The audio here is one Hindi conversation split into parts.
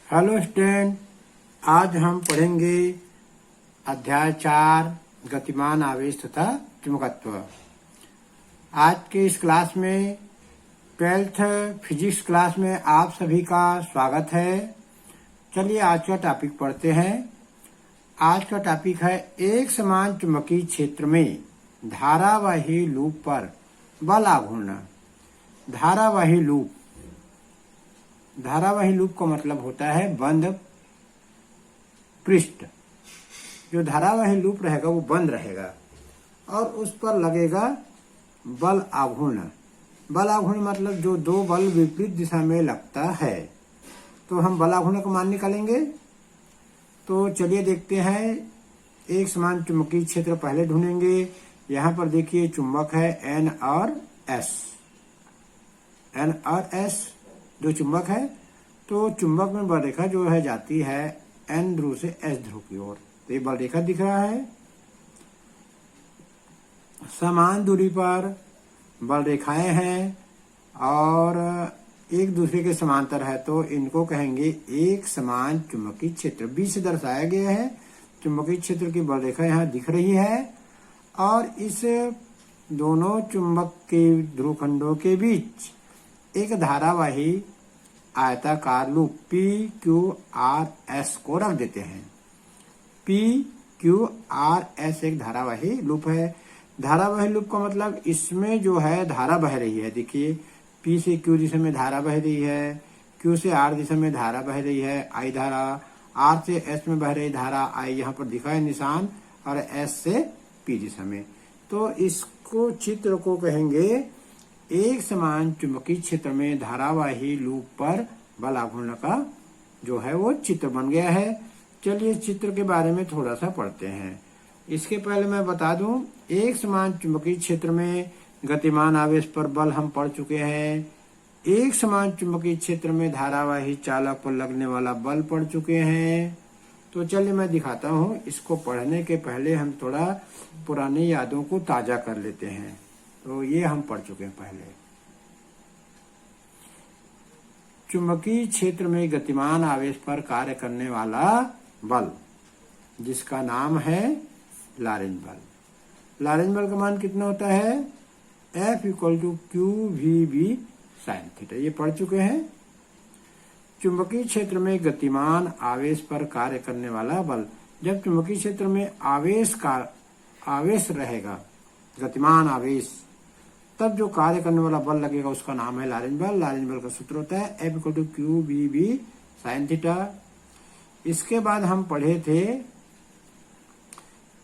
हेलो स्टूडेंट, आज हम पढ़ेंगे अध्याय 4 गतिमान आवेश तथा चुंबकत्व। आज के इस क्लास में 12th फिजिक्स क्लास में आप सभी का स्वागत है। चलिए आज का टॉपिक पढ़ते हैं। आज का टॉपिक है एक समान चुंबकीय क्षेत्र में धारावाही लूप पर बल आघूर्ण। धारावाही लूप का मतलब होता है बंद पृष्ठ। जो धारावाही लूप रहेगा वो बंद रहेगा और उस पर लगेगा बल आघूर्ण। बल आघूर्ण मतलब जो दो बल विपरीत दिशा में लगता है, तो हम बल आघूर्ण का मान निकालेंगे। तो चलिए देखते हैं। एक समान चुंबकीय क्षेत्र पहले ढूंढेंगे। यहाँ पर देखिए चुंबक है N और S, दो चुंबक है। तो चुंबक में बल रेखा जो है जाती है N ध्रुव से S ध्रुव की ओर। तो ये बल रेखा दिख रहा है। समान दूरी पर बल रेखाएं हैं और एक दूसरे के समांतर है, तो इनको कहेंगे एक समान चुंबकीय क्षेत्र। B से दर्शाया गया है। चुंबकीय क्षेत्र की बल रेखा यहाँ दिख रही है और इस दोनों चुंबक के ध्रुवखंडों के बीच एक धारावाही आयताकार लूप PQRS को रख देते हैं। PQRS एक धारावाही लूप है। धारावाही लूप का मतलब इसमें जो है धारा बह रही है। देखिए P से Q दिशा में धारा बह रही है, Q से R दिशा में धारा बह रही है, I धारा, R से S में बह रही धारा I यहाँ पर दिखा है निशान, और S से P दिशा में। तो इसको चित्र को कहेंगे एक समान चुंबकीय क्षेत्र में धारावाही लूप पर बल आघूर्ण का जो है वो चित्र बन गया है। चलिए चित्र के बारे में थोड़ा सा पढ़ते हैं। इसके पहले मैं बता दूं, एक समान चुंबकीय क्षेत्र में गतिमान आवेश पर बल हम पढ़ चुके हैं। एक समान चुंबकीय क्षेत्र में धारावाही चालक पर लगने वाला बल पढ़ चुके हैं। तो चलिए मैं दिखाता हूँ। इसको पढ़ने के पहले हम थोड़ा पुरानी यादों को ताजा कर लेते हैं। तो ये हम पढ़ चुके हैं पहले। चुंबकीय क्षेत्र में गतिमान आवेश पर कार्य करने वाला बल, जिसका नाम है लॉरेंज बल। लॉरेंज बल का मान कितना होता है? F = QVB sin theta. ये पढ़ चुके हैं। चुंबकीय क्षेत्र में गतिमान आवेश पर कार्य करने वाला बल, जब चुंबकीय क्षेत्र में आवेश रहेगा, गतिमान आवेश, तब जो कार्य करने वाला बल लगेगा उसका नाम है लॉरेंज बल। लॉरेंज बल का सूत्र होता है F = QVB sin थीटा। इसके बाद हम पढ़े थे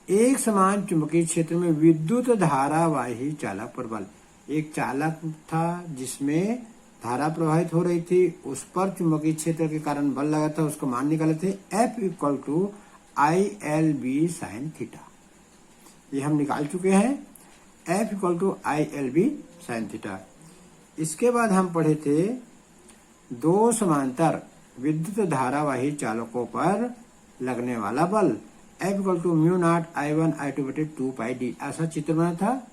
एक समान चुंबकीय क्षेत्र में विद्युत धारावाही चालक पर बल। एक चालक था जिसमें धारा प्रवाहित हो रही थी, उस पर चुंबकीय क्षेत्र के कारण बल लगा था, उसको मान निकाले थे F = ILB sin थीटा। ये हम निकाल चुके हैं, F = ILB sin थीटा। इसके बाद हम पढ़े थे दो समांतर विद्युत धारावाही चालकों पर लगने वाला बल, F = μ0 I1 I2/2 πd। ऐसा चित्र बना था।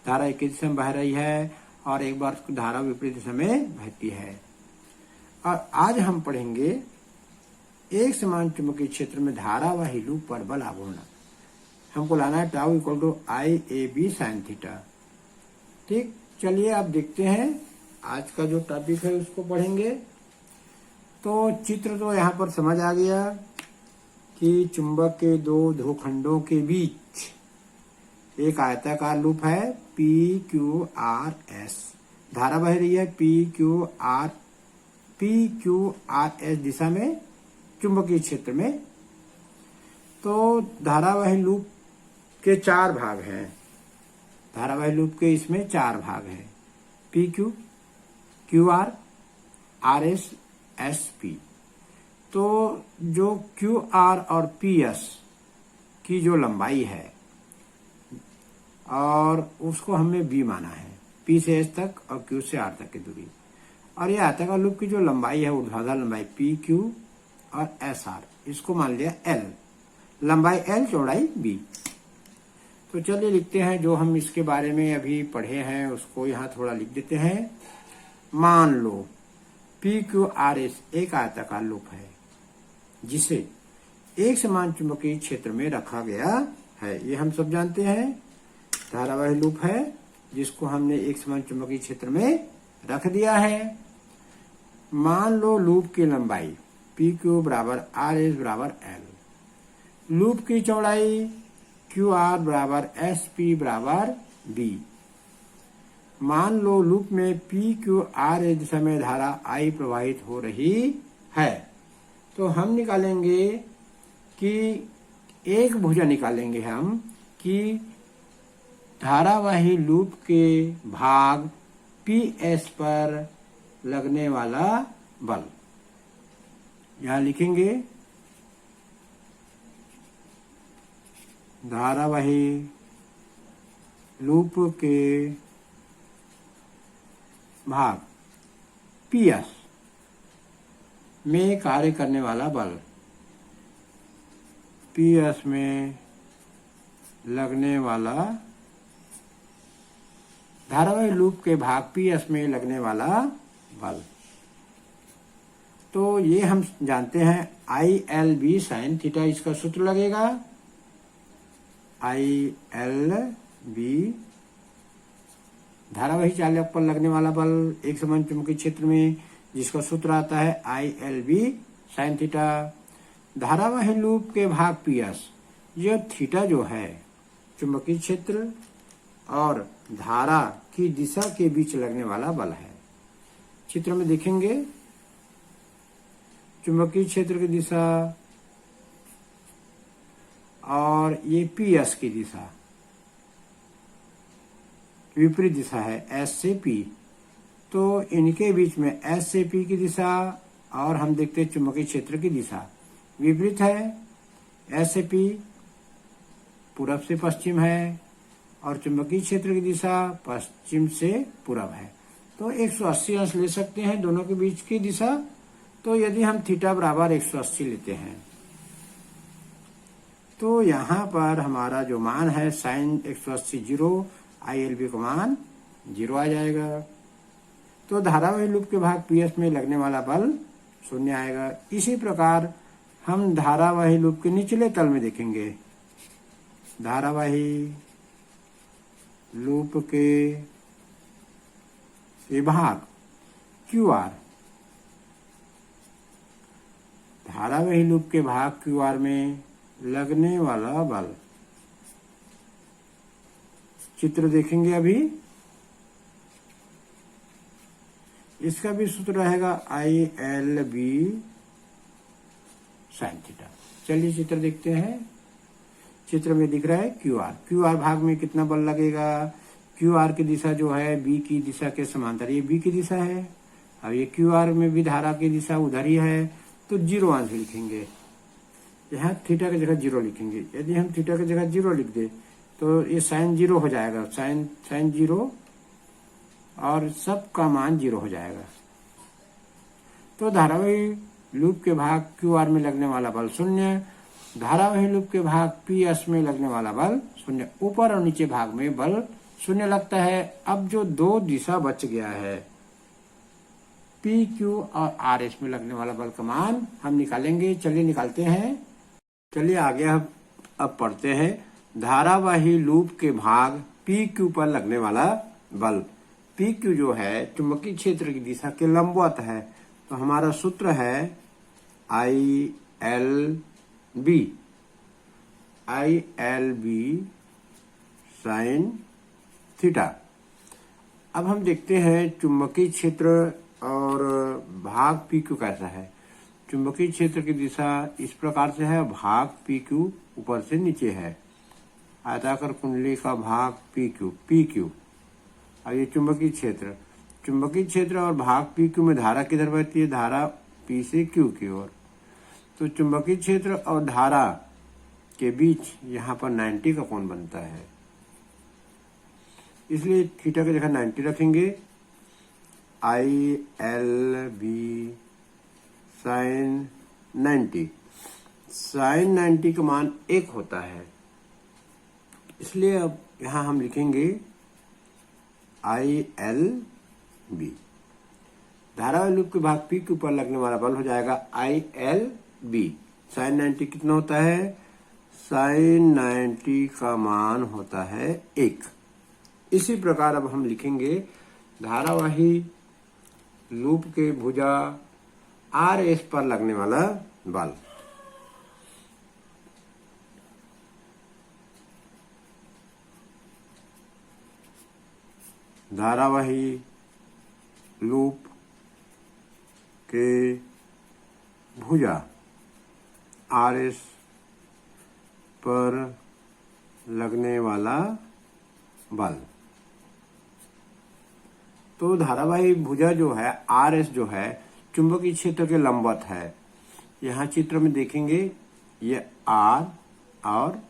धारा एक दिशा में बह रही है और एक बार धारा विपरीत दिशा में बहती है। और आज हम पढ़ेंगे एक समान चुंबकीय क्षेत्र में धारावाही लूप पर बल आघूर्ण। हमको लाना है टाउ = IAB sin थीटा। ठीक, चलिए आप देखते हैं आज का जो टॉपिक है उसको पढ़ेंगे। तो चित्र तो यहाँ पर समझ आ गया कि चुंबक के दो ध्रुवखंडों के बीच एक आयताकार लूप है PQRS। धारा बह रही है PQRS दिशा में चुंबकीय क्षेत्र में। तो धारावाही लूप के 4 भाग हैं। धारावाही लूप के इसमें 4 भाग हैं, PQ, QR, RS, SP। तो जो QR और PS की जो लंबाई है और उसको हमने B माना है, P से S तक और Q से R तक की दूरी। और ये आयताकार लूप की जो लंबाई है, ऊर्ध्वाधर लंबाई PQ और SR, इसको मान लिया L। लंबाई L, चौड़ाई B। तो चलिए लिखते हैं जो हम इसके बारे में अभी पढ़े हैं उसको यहाँ थोड़ा लिख देते हैं। मान लो PQRS एक आयताकार लूप है जिसे एक समान चुंबकीय क्षेत्र में रखा गया है। ये हम सब जानते हैं, धारावाही लूप है जिसको हमने एक समान चुंबकीय क्षेत्र में रख दिया है। मान लो लूप की लंबाई PQ बराबर RS बराबर L, लूप की चौड़ाई QR बराबर SP बराबर B। मान लो लूप में PQR दिशा में धारा I प्रवाहित हो रही है, तो हम निकालेंगे कि एक भुजा निकालेंगे हम कि धारावाही लूप के भाग PS पर लगने वाला बल। यहां लिखेंगे धारावाही लूप के भाग PS में कार्य करने वाला बल, PS में लगने वाला, धारावाही लूप के भाग PS में लगने वाला बल। तो ये हम जानते हैं ILB साइन थीटा, इसका सूत्र लगेगा ILB धारावाही चालक पर लगने वाला बल एक समान चुंबकीय क्षेत्र में, जिसका सूत्र आता है ILB साइन थीटा। धारावाही लूप के भाग PS, यह थीटा जो है चुंबकीय क्षेत्र और धारा की दिशा के बीच लगने वाला बल है। चित्र में देखेंगे चुंबकीय क्षेत्र की दिशा और ये PS की दिशा विपरीत दिशा है S से P, तो इनके बीच में S से P की दिशा और हम देखते हैं चुंबकीय क्षेत्र की दिशा विपरीत है। S से P पूरब से पश्चिम है और चुंबकीय क्षेत्र की दिशा पश्चिम से पूरब है, तो 180 अंश ले सकते हैं दोनों के बीच की दिशा। तो यदि हम थीटा बराबर 180 लेते हैं तो यहाँ पर हमारा जो मान है साइन 180 जीरो, ILB का मान 0 आ जाएगा। तो धारावाही लूप के भाग PS में लगने वाला बल 0 आएगा। इसी प्रकार हम धारावाही लूप के निचले तल में देखेंगे, धारावाही लूप के भाग QR, धारावाही लूप के भाग QR में लगने वाला बल, चित्र देखेंगे अभी। इसका भी सूत्र रहेगा ILB साइन थीटा। चलिए चित्र देखते हैं। चित्र में दिख रहा है QR भाग में कितना बल लगेगा। QR की दिशा जो है B की दिशा के समांतर, ये B की दिशा है। अब ये QR में भी धारा की दिशा उधर ही है, तो 0 अंश लिखेंगे। यहाँ थीटा की जगह 0 लिखेंगे। यदि हम थीटा की जगह 0 लिख दे तो ये साइन 0 हो जाएगा, साइन 0 और सब का मान 0 हो जाएगा। तो धारावाही लूप के भाग QR में लगने वाला बल 0, धारावाही लूप के भाग PS में लगने वाला बल 0। ऊपर और नीचे भाग में बल 0 लगता है। अब जो दो दिशा बच गया है PQ और RS में लगने वाला बल का मान हम निकालेंगे। चलिए निकालते हैं। चलिए आगे अब पढ़ते हैं धारावाही लूप के भाग PQ पर लगने वाला बल। PQ जो है चुंबकीय क्षेत्र की दिशा के लंबवत है, तो हमारा सूत्र है ILB साइन थीटा। अब हम देखते हैं चुंबकीय क्षेत्र और भाग PQ कैसा है। चुंबकीय क्षेत्र की दिशा इस प्रकार से है, भाग PQ ऊपर से नीचे है, आयताकार कुंडली का भाग PQ। अब ये चुंबकीय क्षेत्र और भाग PQ में धारा किधर बहती है, धारा P से Q की ओर। तो चुंबकीय क्षेत्र और धारा के बीच यहाँ पर 90 का कोण बनता है, इसलिए थीटा की जगह 90 रखेंगे। ILB साइन 90, साइन 90 का मान 1 होता है, इसलिए अब यहाँ हम लिखेंगे ILB। धारावाही लूप के भाग PQ पर लगने वाला बल हो जाएगा ILB साइन 90 कितना होता है? साइन 90 का मान होता है 1। इसी प्रकार अब हम लिखेंगे धारावाही लूप के भुजा आर एस पर लगने वाला बल। धारावाही लूप के भुजा आर एस पर लगने वाला बल। तो धारावाही भुजा जो है आर एस जो है चुंबकीय क्षेत्र के लंबवत है। यहाँ चित्र में देखेंगे ये आर और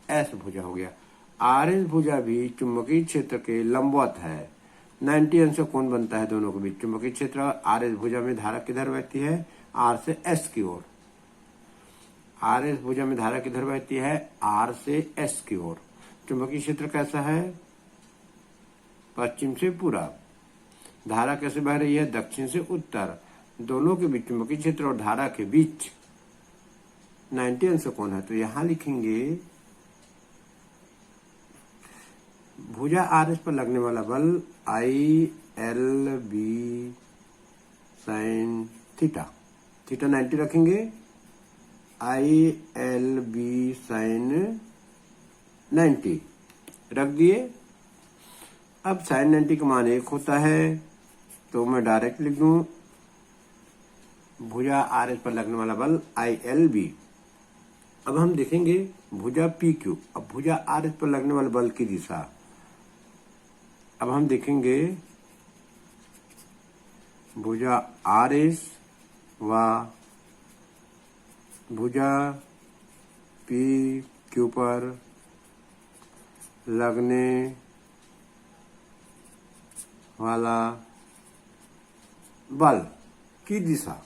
एस भुजा हो गया। आर एस भुजा भी चुंबकीय क्षेत्र के लंबवत है। 90 अंश कोण बनता है दोनों के बीच। चुंबकीय क्षेत्र आर एस भुजा में धारा किधर बहती है? आर से एस की ओर। आर एस भुजा में धारा किधर बहती है? आर से एस की ओर। चुंबकीय क्षेत्र कैसा है? पश्चिम से पूरब। धारा कैसे बह रही है? दक्षिण से उत्तर। दोनों के बीच चुंबकीय क्षेत्र और धारा के बीच 90 अंश कोण है। तो यहां लिखेंगे भुजा आर एस पर लगने वाला बल I L B sine theta. Theta 90 रखेंगे। आई एल बी साइन 90 रख दिए। अब साइन 90 का मान 1 होता है तो मैं डायरेक्ट लिख दूं भुजा आर एस पर लगने वाला बल आई एल बी। अब हम देखेंगे भुजा पी क्यू। अब भुजा आर एस पर लगने वाले बल की दिशा अब हम देखेंगे भुजा आर एस व भुजा पी क्यू पर लगने वाला बल की दिशा।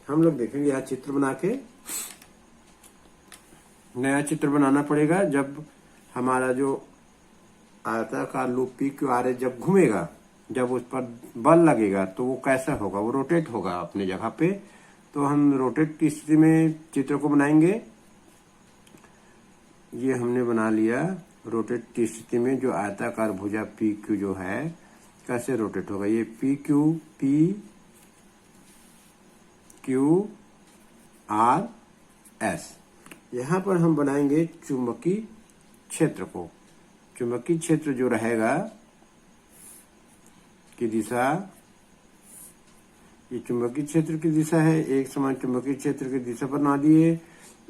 हम लोग देखेंगे यह चित्र बना के। नया चित्र बनाना पड़ेगा। जब हमारा जो आयताकार loop p q r S जब घूमेगा, जब उस पर बल लगेगा तो वो कैसा होगा? वो रोटेट होगा अपने जगह पे। तो हम रोटेट की स्थिति में चित्र को बनाएंगे। ये हमने बना लिया। रोटेट की स्थिति में जो आयताकार भुजा पी क्यू जो है कैसे रोटेट होगा? ये पी क्यू आर एस। यहां पर हम बनाएंगे चुंबकीय क्षेत्र को। चुंबकीय क्षेत्र जो रहेगा की दिशा, ये चुंबकीय क्षेत्र की दिशा है। एक समान चुंबकीय क्षेत्र की दिशा बना दिए।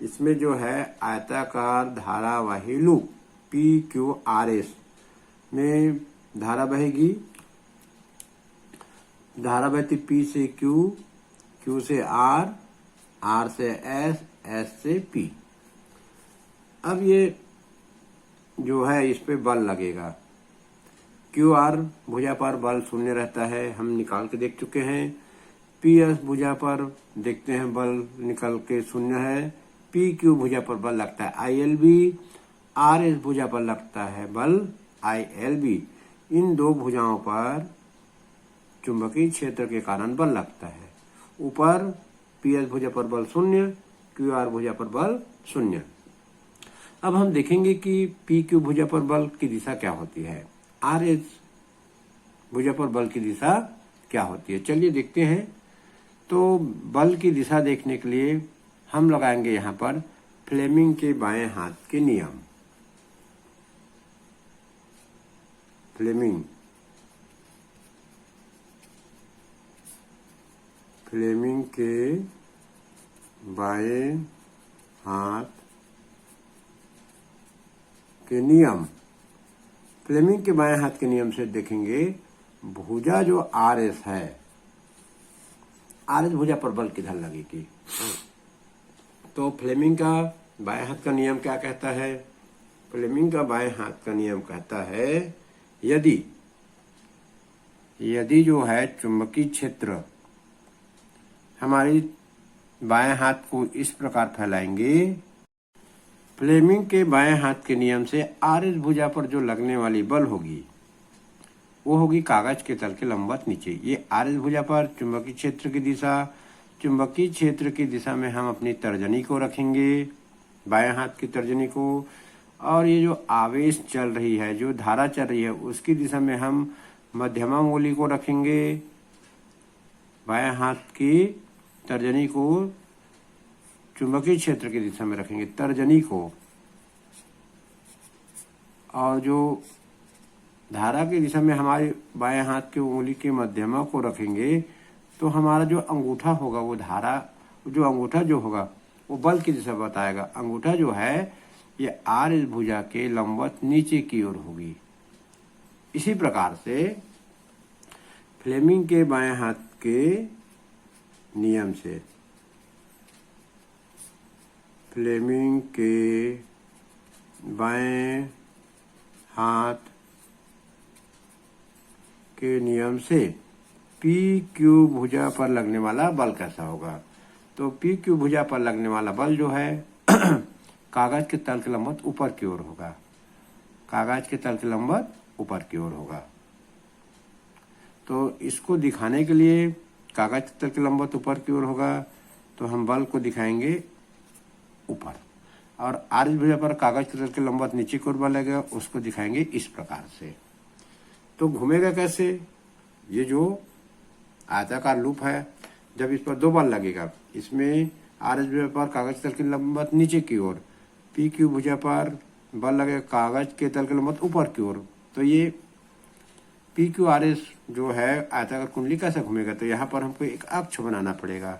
इसमें जो है आयताकार धारावाही loop p q r s में धारा बहेगी। धारा बहती पी से क्यू, क्यू से आर, आर से एस, एस से पी। अब ये जो है इस पे बल लगेगा। क्यू आर भुजा पर बल शून्य रहता है, हम निकाल के देख चुके हैं। पी एस भुजा पर देखते हैं बल निकल के शून्य है। पी क्यू भुजा पर बल लगता है I L B. R S भुजा पर लगता है बल आई एल बी। इन दो भुजाओं पर चुंबकीय क्षेत्र के कारण बल लगता है। ऊपर पी एस भुजा पर बल शून्य, क्यू आर भुजा पर बल शून्य। अब हम देखेंगे कि पी क्यू भुजा पर बल की दिशा क्या होती है, आर एस भुजा पर बल की दिशा क्या होती है। चलिए देखते हैं। तो बल की दिशा देखने के लिए हम लगाएंगे यहाँ पर फ्लेमिंग के बाएं हाथ के नियम। फ्लेमिंग के बाएं हाथ के नियम। फ्लेमिंग के बाएं हाथ के नियम से देखेंगे भुजा जो आर एस है, आर एस भुजा पर बल किधर लगेगी। तो फ्लेमिंग का बाएं हाथ का नियम क्या कहता है? फ्लेमिंग का बाएं हाथ का नियम कहता है यदि जो है चुंबकीय क्षेत्र हमारी बाएं हाथ को इस प्रकार फैलाएंगे। फ्लेमिंग के बाएं हाथ के नियम से आर एस भुजा पर जो लगने वाली बल होगी वो होगी कागज के तल के लंबवत नीचे। ये आर एस भुजा पर चुंबकीय क्षेत्र की दिशा, चुंबकीय क्षेत्र की दिशा में हम अपनी तर्जनी को रखेंगे, बाएं हाथ की तर्जनी को, और ये जो आवेश चल रही है, जो धारा चल रही है, उसकी दिशा में हम मध्यमा अंगुली को रखेंगे, बाएं हाथ की तर्जनी को चुंबकीय क्षेत्र की दिशा में रखेंगे, तर्जनी को, और जो धारा की दिशा में हमारे बाएं हाथ की उंगली के मध्यमा को रखेंगे, तो हमारा जो अंगूठा होगा वो धारा, जो अंगूठा जो होगा वो बल की दिशा बताएगा। अंगूठा जो है ये आर एस भुजा के लंबवत नीचे की ओर होगी। इसी प्रकार से फ्लेमिंग के बाएं हाथ के नियम से, फ्लेमिंग के बाएं हाथ के नियम से पी क्यू भुजा पर लगने वाला बल कैसा होगा। तो पी क्यू भुजा पर लगने वाला बल जो है कागज के तल के लंबवत ऊपर की ओर होगा, कागज के तल के लंबवत ऊपर की ओर होगा। तो इसको दिखाने के लिए कागज के तल के लंबवत ऊपर की ओर होगा, तो हम बल को दिखाएंगे ऊपर, और आर एस भुजा पर कागज के तल के लंबवत नीचे की ओर बल लगेगा, उसको दिखाएंगे इस प्रकार से। तो घूमेगा कैसे, ये जो आयताकार लूप है, जब इस पर दो बल लगेगा, इसमें आर एस भुजा पर कागज के तल के लंबवत नीचे की ओर, पी क्यू भुजा पर बल लगेगा कागज के तल के लंबवत ऊपर की ओर, तो ये पी क्यू आर एस जो है आयताकार कुंडली कैसे घूमेगा। तो यहाँ पर हमको एक अक्ष बनाना पड़ेगा।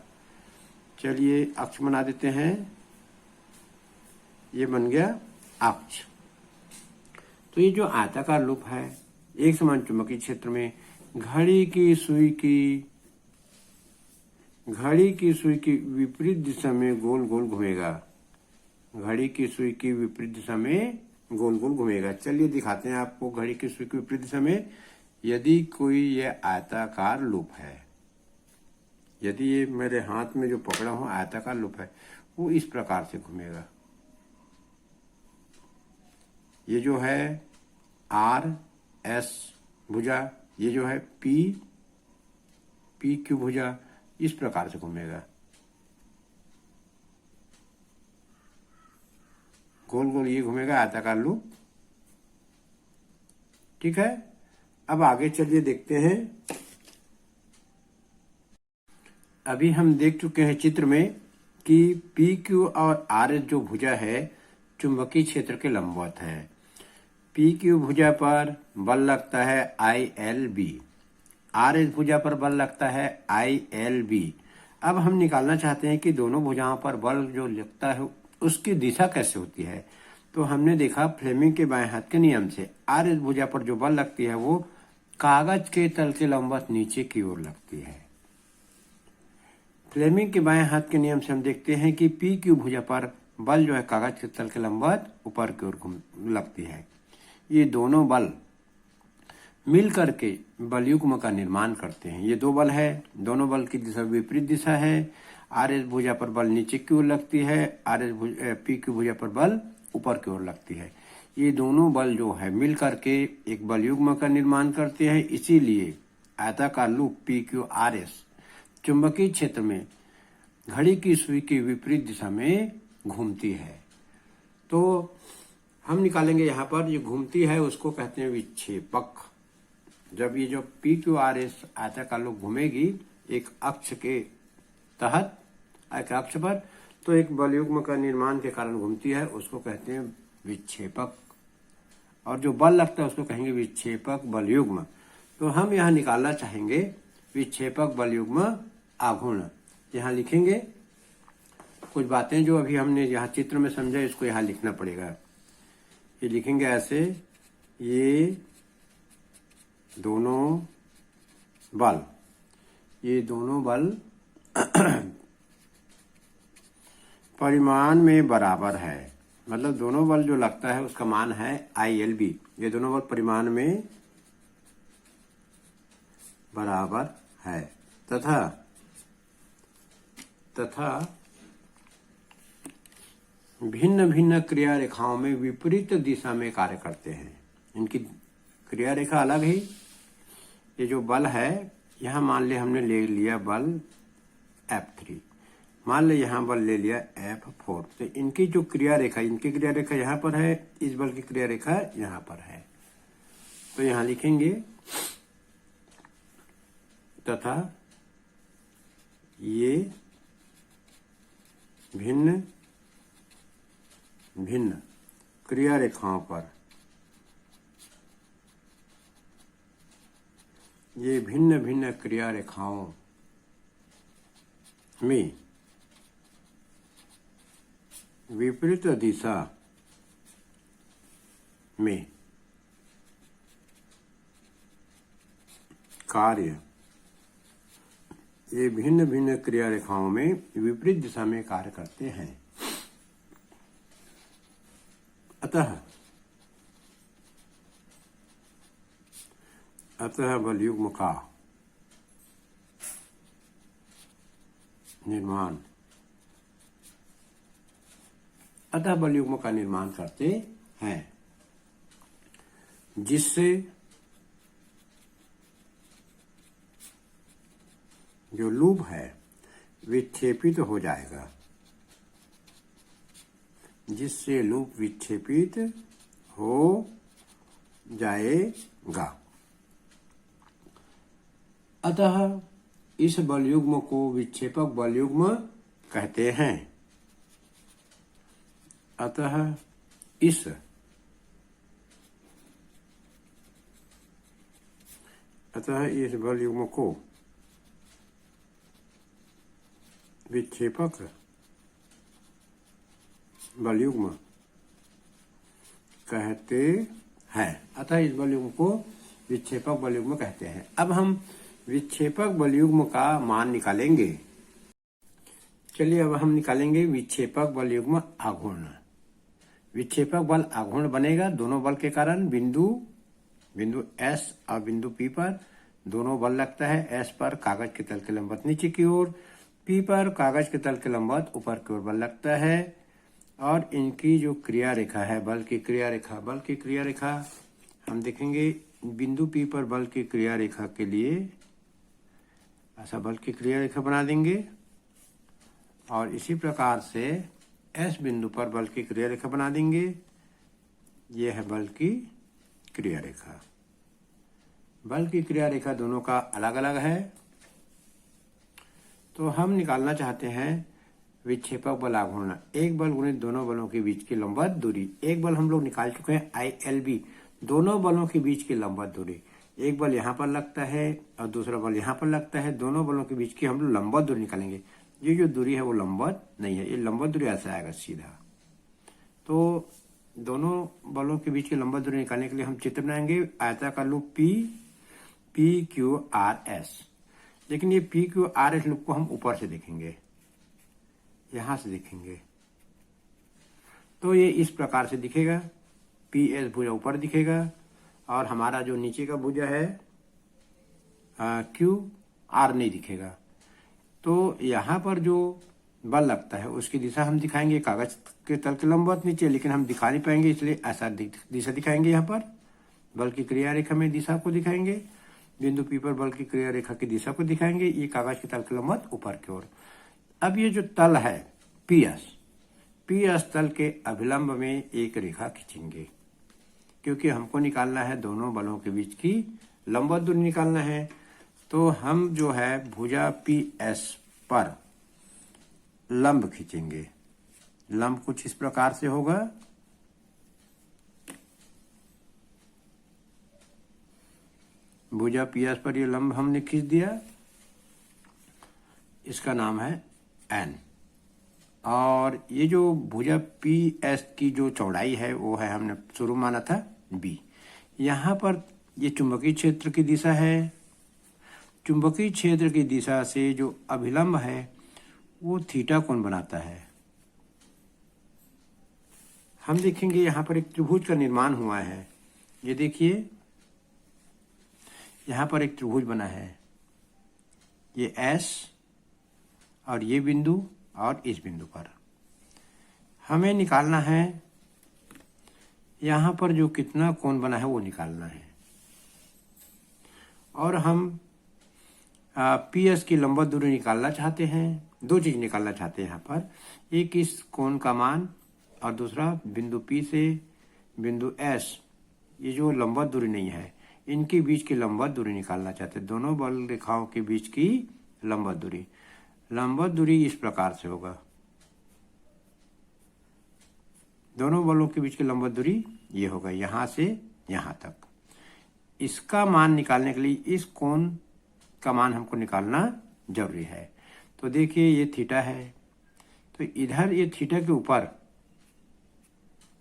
चलिए अक्ष बना देते हैं, ये बन गया अक्ष। तो ये जो आयताकार लूप है एक समान चुंबकीय क्षेत्र में घड़ी की सुई की विपरीत दिशा में गोल गोल घूमेगा, घड़ी की सुई की विपरीत दिशा में गोल गोल घूमेगा। चलिए दिखाते हैं आपको घड़ी की सुई की विपरीत दिशा में। यदि कोई ये आयताकार लूप है, यदि ये मेरे हाथ में जो पकड़ा हुआ आयताकार लूप है वो इस प्रकार से घूमेगा। ये जो है आर एस भुजा, ये जो है पी क्यू भुजा, इस प्रकार से घूमेगा, गोल गोल ये घूमेगा आयताकार लूप। ठीक है, अब आगे चलिए देखते हैं। अभी हम देख चुके हैं चित्र में कि पी क्यू और आर एस जो भुजा है चुंबकीय क्षेत्र के लंबवत है। पी क्यू भुजा पर बल लगता है I L B, R S भुजा पर बल लगता है आई एल बी। अब हम निकालना चाहते हैं कि दोनों भुजाओं पर बल जो लगता है उसकी दिशा कैसे होती है। तो हमने देखा फ्लेमिंग के बाएं हाथ के नियम से आर एस भुजा पर जो बल लगती है वो कागज के तल के लंबवत नीचे की ओर लगती है। फ्लेमिंग के बाएं हाथ के नियम से हम देखते हैं कि पी क्यू भुजा पर बल जो है कागज के तल के लंबवत ऊपर की ओर लगती है। ये दोनों बल मिल करके बलयुग्म का निर्माण करते हैं। ये दो बल है, दोनों बल की दिशा विपरीत दिशा है। आर एस भुजा पर बल नीचे की ओर लगती है, पी क्यू भुजा पर बल ऊपर की ओर लगती है। ये दोनों बल जो है मिल करके एक बलयुग्म का निर्माण करते हैं। इसीलिए आयताकार loop p q r S चुंबकीय क्षेत्र में घड़ी की सुई की विपरीत दिशा में घूमती है। तो हम निकालेंगे यहाँ पर ये घूमती है उसको कहते हैं विक्षेपक। जब ये जो पी क्यू आर एस आयताकार लूप घूमेगी एक अक्ष के तहत, एक अक्ष पर, तो एक बलयुग्म का निर्माण के कारण घूमती है, उसको कहते हैं विक्षेपक। और जो बल लगता है उसको कहेंगे विक्षेपक बलयुग्म। तो हम यहाँ निकालना चाहेंगे विक्षेपक बलयुग्म आघूर्ण। यहाँ लिखेंगे कुछ बातें जो अभी हमने यहाँ चित्र में समझा, इसको यहाँ लिखना पड़ेगा। ये लिखेंगे ऐसे, ये दोनों बल परिमाण में बराबर है। मतलब दोनों बल जो लगता है उसका मान है ILB। ये दोनों बल परिमाण में बराबर है तथा भिन्न भिन्न क्रिया रेखाओं में विपरीत दिशा में कार्य करते हैं। इनकी क्रिया रेखा अलग है ये जो बल है, यहाँ मान ले हमने ले लिया बल F3, मान ले यहाँ बल ले लिया F4, तो इनकी जो क्रिया रेखा, इनकी क्रिया रेखा यहाँ पर है, इस बल की क्रिया रेखा यहाँ पर है। तो यहाँ लिखेंगे तथा ये भिन्न भिन्न क्रिया रेखाओं पर, ये भिन्न भिन्न क्रिया रेखाओं में विपरीत दिशा में कार्य, ये भिन्न भिन्न क्रिया रेखाओं में विपरीत दिशा में कार्य करते हैं। अतः बलयुग्म का निर्माण, अतः बलयुग्म का निर्माण करते हैं, जिससे जो लूप है विक्षेपित हो जाएगा, जिससे लूप विक्षेपित हो जाएगा। अतः इस बलयुग्म को विक्षेपक बलयुग्म कहते हैं। अतः इस बलयुग्म को विक्षेपक बलयुग्म कहते हैं। अतः इस बलयुग्म को विक्षेपक बलयुग्म कहते हैं। अब हम विक्षेपक बलयुग्म का मान निकालेंगे। चलिए अब हम निकालेंगे विक्षेपक बलयुग्म आघूर्ण। विक्षेपक बल आघूर्ण बनेगा दोनों बल के कारण। बिंदु S और बिंदु P पर दोनों बल लगता है। S पर कागज के तल के लंबवत नीचे की ओर, P पर कागज के तल के लंबवत ऊपर की ओर बल लगता है। और इनकी जो क्रिया रेखा है, बल की क्रिया रेखा हम देखेंगे। बिंदु P पर बल की क्रिया रेखा के लिए ऐसा बल की क्रिया रेखा बना देंगे और इसी प्रकार से S बिंदु पर बल की क्रिया रेखा बना देंगे। यह है बल की क्रिया रेखा। बल की क्रिया रेखा दोनों का अलग अलग है। तो हम निकालना चाहते हैं विक्षेपक बल आघूर्ण। एक बल गुणित दोनों बलों के बीच की लंबवत दूरी। एक बल हम लोग निकाल चुके हैं ILB, दोनों बलों के बीच की लंबवत दूरी। एक बल यहाँ पर लगता है और दूसरा बल यहाँ पर लगता है। दोनों बलों के बीच की हम लोग लंबवत दूरी निकालेंगे। ये जो दूरी है वो लंबवत नहीं है, ये लंबवत दूरी ऐसा आएगा सीधा। तो दोनों बलों के बीच की लंबवत दूरी निकालने के लिए हम चित्र बनाएंगे। आयताकार लूप PQRS। लेकिन ये PQRS लूप को हम ऊपर से देखेंगे, यहां से देखेंगे तो ये इस प्रकार से दिखेगा। PS भुजा ऊपर दिखेगा और हमारा जो नीचे का भुजा है QR नहीं दिखेगा। तो यहाँ पर जो बल लगता है उसकी दिशा हम दिखाएंगे कागज के तल के लंबवत नीचे, लेकिन हम दिखा नहीं पाएंगे इसलिए ऐसा दिशा दिखाएंगे। यहाँ पर बल की क्रिया रेखा में दिशा को दिखाएंगे। बिंदु P पर बल की क्रिया रेखा की दिशा को दिखाएंगे। ये कागज के तल के लंबवत ऊपर की ओर। अब ये जो तल है PS तल के अभिलंब में एक रेखा खींचेंगे, क्योंकि हमको निकालना है दोनों बलों के बीच की लंबवत दूरी निकालना है। तो हम जो है भुजा PS पर लंब खींचेंगे। लंब कुछ इस प्रकार से होगा। भुजा PS पर ये लंब हमने खींच दिया, इसका नाम है N। और ये जो भुजा PS की जो चौड़ाई है वो है, हमने शुरू माना था B। यहाँ पर ये चुंबकीय क्षेत्र की दिशा है। चुंबकीय क्षेत्र की दिशा से जो अभिलंब है वो थीटा कोण बनाता है। हम देखेंगे यहाँ पर एक त्रिभुज का निर्माण हुआ है। ये देखिए यहाँ पर एक त्रिभुज बना है। ये S और ये बिंदु और इस बिंदु पर हमें निकालना है। यहाँ पर जो कितना कोण बना है वो निकालना है। और हम पी एस की लंबवत दूरी निकालना चाहते हैं। दो चीज निकालना चाहते हैं यहाँ पर, एक इस कोण का मान और दूसरा बिंदु पी से बिंदु एस, ये जो लंबवत दूरी नहीं है, इनके बीच की लंबवत दूरी निकालना चाहते हैं। दोनों बल रेखाओं के बीच की लंबवत दूरी। लंबवत दूरी इस प्रकार से होगा, दोनों बलों के बीच की लंबवत दूरी ये होगा, यहां से यहां तक। इसका मान निकालने के लिए इस कोण का मान हमको निकालना जरूरी है। तो देखिए ये थीटा है, तो इधर ये थीटा के ऊपर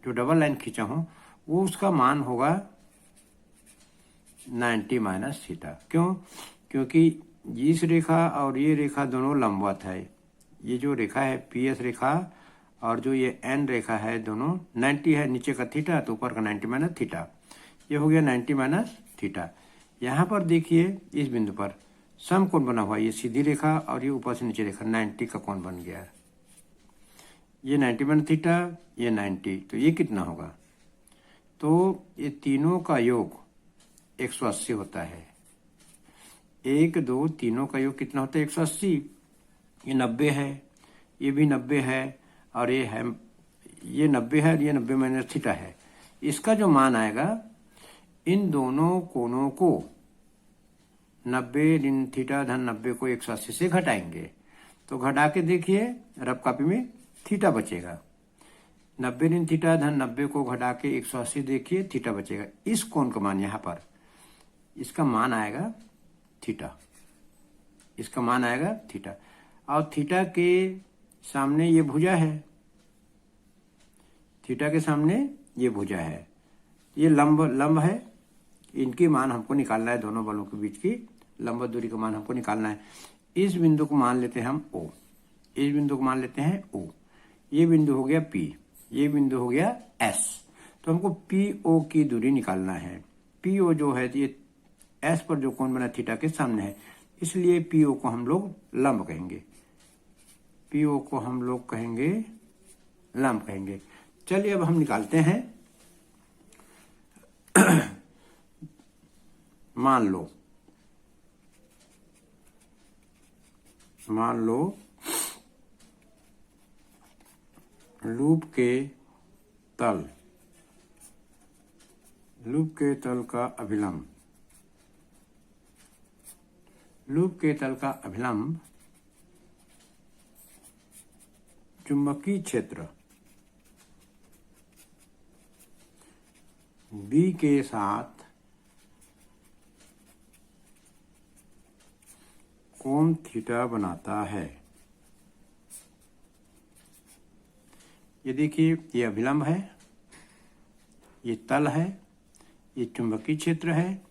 जो डबल लाइन खींचा हूं वो उसका मान होगा 90 माइनस थीटा। क्यों? क्योंकि इस रेखा और ये रेखा दोनों लंबवत है। ये जो रेखा है पी एस रेखा और जो ये एन रेखा है दोनों 90 है, नीचे का थीटा तो ऊपर का 90 माइनस थीटा, ये हो गया 90 माइनस थीटा। यहाँ पर देखिए इस बिंदु पर समकोण बना हुआ, ये सीधी रेखा और ये ऊपर से नीचे रेखा 90 का कोण बन गया। ये 90 माइनस थीटा, ये 90, तो ये कितना होगा? तो ये तीनों का योग 180 होता है। 1 2 तीनों का योग कितना होता है? 180। ये 90 है, ये भी 90 है और ये 90 है और ये 90 माइनस थीटा है। इसका जो मान आएगा, इन दोनों कोणों को 90 ऋण थीटा धन 90 को 180 से घटाएंगे। तो घटा के देखिए रफ कॉपी में थीटा बचेगा। 90 ऋण थीटा धन 90 को घटा के 180 देखिए थीटा बचेगा। इस कोण का मान यहाँ पर, इसका मान आएगा थीटा, इसका मान आएगा थीटा। और थीटा के सामने ये भुजा है, थीटा के सामने ये भुजा है, ये लंब है। इनकी मान हमको निकालना है, दोनों बलों के बीच की लंबवत दूरी का मान हमको निकालना है। इस बिंदु को मान लेते हैं हम O, इस बिंदु को मान लेते हैं O, ये बिंदु हो गया P, ये बिंदु हो गया S। तो हमको PO की दूरी निकालना है। PO जो है ये S पर जो कोण बना थीटा के सामने है, इसलिए PO को हम लोग लंब कहेंगे, PO को हम लोग कहेंगे लंब कहेंगे। चलिए अब हम निकालते हैं। मान लो लूप के तल का अभिलंब, लूप के तल का अभिलंब चुंबकीय क्षेत्र B के साथ कोण थीटा बनाता है। ये देखिए ये अभिलंब है, ये तल है, ये चुंबकीय क्षेत्र है।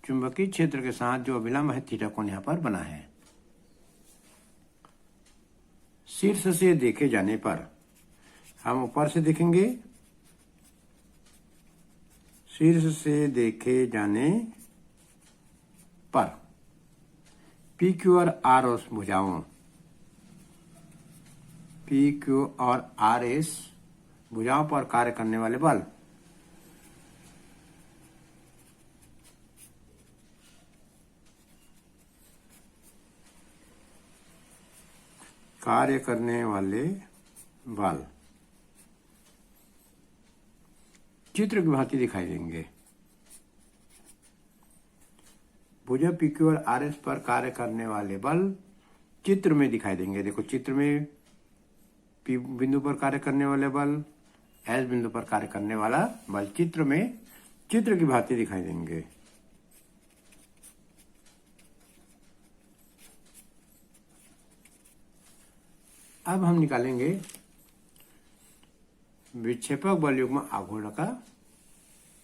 चुंबकीय क्षेत्र के साथ जो अभिलंब है थीटा कोण यहाँ पर बना है। शीर्ष से देखे जाने पर, हम ऊपर से देखेंगे, शीर्ष से देखे जाने पर पी क्यू और आर एस भुजाओं, पी क्यू और आर एस भुजाओं पर कार्य करने वाले बल चित्र की भांति दिखाई देंगे। भुजा पी क्यू और आर एस पर कार्य करने वाले बल चित्र में दिखाई देंगे। देखो चित्र में पी बिंदु पर कार्य करने वाले बल, एस बिंदु पर कार्य करने वाला बल चित्र में चित्र की भांति दिखाई देंगे। अब हम निकालेंगे विक्षेपक बल युग्म आघूर्ण का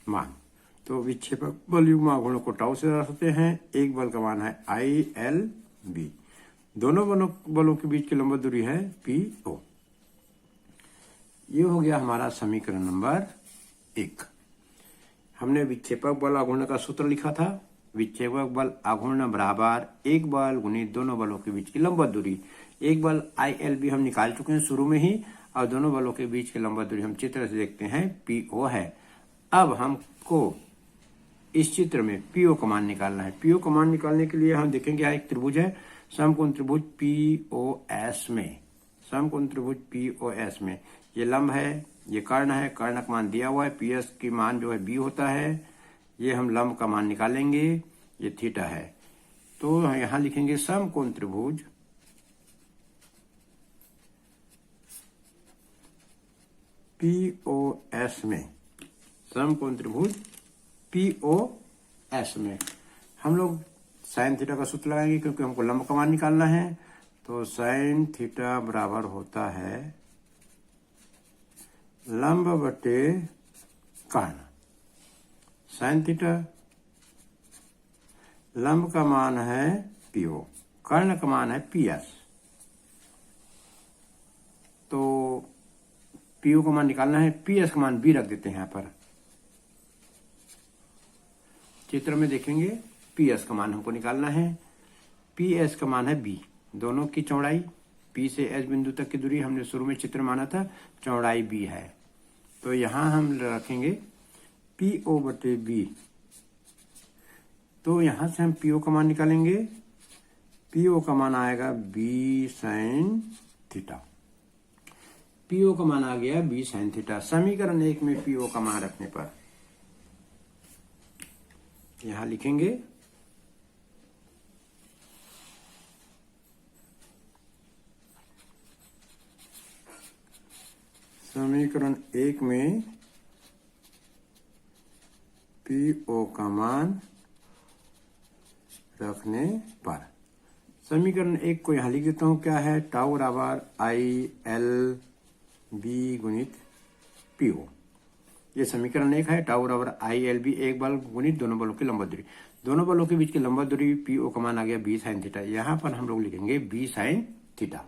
मान। तो विक्षेपक बल युग्म आघूर्ण को टाउ से दर्शाते हैं। एक बल का मान है ILB, दोनों बलों के बीच की लंबवत दूरी है PO। ये हो गया हमारा समीकरण नंबर 1। हमने विक्षेपक बल आघूर्ण का सूत्र लिखा था। विक्षेपक बल आघूर्ण बराबर एक बल गुणित दोनों बलों के बीच की लंबवत दूरी। एक बल ILB हम निकाल चुके हैं शुरू में ही, और दोनों बलों के बीच की लंबवत दूरी हम चित्र से देखते हैं PO है। अब हमको इस चित्र में पीओ का मान निकालना है। पीओ का मान निकालने के लिए हम देखेंगे यहाँ एक त्रिभुज है, समकोण त्रिभुज पीओएस में, समकोण त्रिभुज पीओएस में ये लंब है, ये कर्ण है, कर्ण का मान दिया हुआ है, पीएस की मान जो है बी होता है, ये हम लंब का मान निकालेंगे, ये थीटा है। तो यहां लिखेंगे समकोण त्रिभुज पीओएस में, समकोण त्रिभुज पीओएस में हम लोग साइन थीटा का सूत्र लगाएंगे क्योंकि हमको लंब का मान निकालना है। तो साइन थीटा बराबर होता है लंब बटे कर्ण। साइन थीटा लंब का मान है पीओ, कर्ण का मान है पीएस। तो पीओ का मान निकालना है, पीएस का मान बी रख देते हैं यहां पर। चित्र में देखेंगे पीएस का मान हमको निकालना है, पीएस का मान है बी। दोनों की चौड़ाई पी से एस बिंदु तक की दूरी हमने शुरू में चित्र माना था, चौड़ाई बी है। तो यहां हम रखेंगे पीओ बटे बी। तो यहां से हम पीओ का मान निकालेंगे, पीओ का मान आएगा बी साइन थीटा। पीओ का मान आ गया बी साइन थीटा। समीकरण 1 में पीओ का मान रखने पर यहां लिखेंगे समीकरण 1 में पीओ का मान रखने पर, समीकरण 1 को यहां लिख देता हूं, क्या है, टाउ बराबर आई एल बी गुणित पीओ। ये समीकरण 1 है। टाउ बराबर आई एल बी, एक बल गुणित दोनों बलों की लंबवत दूरी, दोनों बलों के बीच की लंबवत दूरी पीओ का मान आ गया बी साइन थीटा। यहां पर हम लोग लिखेंगे बी साइन थीटा।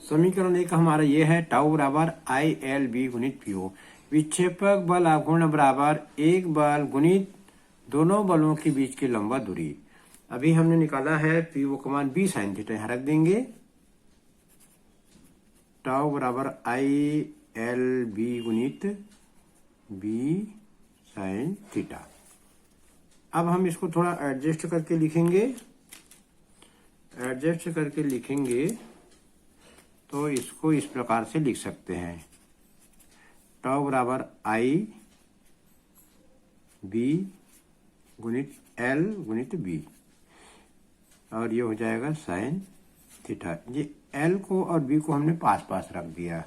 समीकरण 1 हमारा ये है, टाउ बराबर आई एल बी गुणित पीओ। विक्षेपक बल आघूर्ण बराबर एक बल गुणित दोनों बलों के बीच की लंबवत दूरी। अभी हमने निकाला है पीओ का मान बी साइन थीटा, यहां रख देंगे। टाउ बराबर आई एल बी गुणित बी साइन थीटा। अब हम इसको थोड़ा एडजस्ट करके लिखेंगे, एडजस्ट करके लिखेंगे तो इसको इस प्रकार से लिख सकते हैं, टाउ बराबर आई बी गुणित एल गुणित बी, और ये हो जाएगा साइन थीटा। ये एल को और बी को हमने पास पास रख दिया।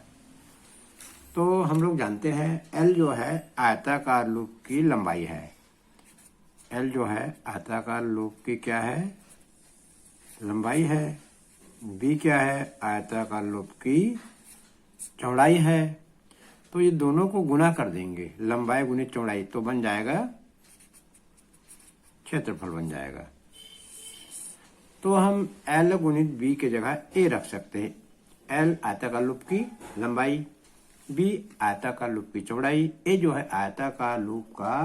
तो हम लोग जानते हैं एल जो है आयताकार लूप की लंबाई है, एल जो है आयताकार लूप की क्या है, लंबाई है। बी क्या है, आयताकार लूप की चौड़ाई है। तो ये दोनों को गुना कर देंगे, लंबाई गुणित चौड़ाई, तो बन जाएगा क्षेत्रफल बन जाएगा। तो हम एल गुणित बी के जगह ए रख सकते हैं। एल आयताकार लूप की लंबाई, बी आयताकार लूप की चौड़ाई, ए जो है आयताकार लूप का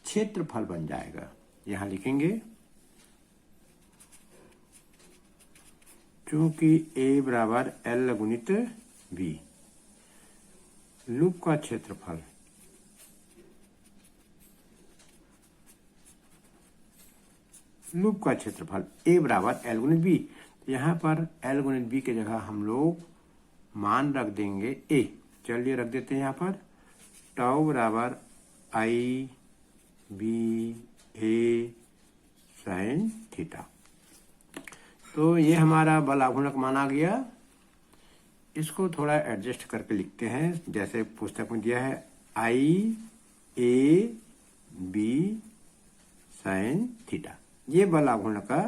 क्षेत्रफल बन जाएगा। यहां लिखेंगे क्योंकि ए बराबर एल गुणित बी, लूप का क्षेत्रफल लूप का क्षेत्रफल ए बराबर एल गुणित बी। यहां पर एल गुणित बी के जगह हम लोग मान रख देंगे ए। चलिए रख देते हैं यहां पर, टाउ बराबर आई बी ए साइन थीटा। तो ये हमारा बल आघूर्णक मान आ गया। इसको थोड़ा एडजस्ट करके लिखते हैं, जैसे पुस्तक में दिया है, आई ए बी साइन थीटा। ये बल आघूर्णक का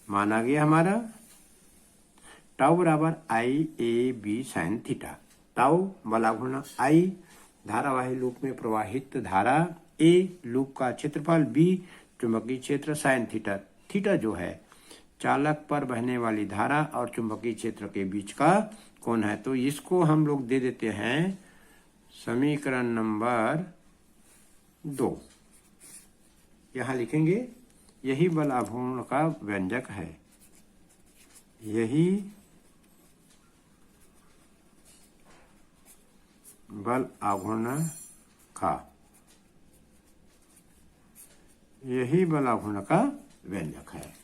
मान आ गया हमारा। टाउ बराबर I a b sine theta. Tau बल आघूर्णक, आई धारावाही लूप में प्रवाहित धारा, ए लूप का क्षेत्रफल, बी चुंबकीय क्षेत्र, साइन थीटा। थीटा जो है चालक पर बहने वाली धारा और चुंबकीय क्षेत्र के बीच का कोण है। तो इसको हम लोग दे देते हैं समीकरण नंबर 2। यहां लिखेंगे यही बल आघूर्ण का व्यंजक है, यही बल आघूर्ण का यही बल अघूर्ण का व्यंजक है।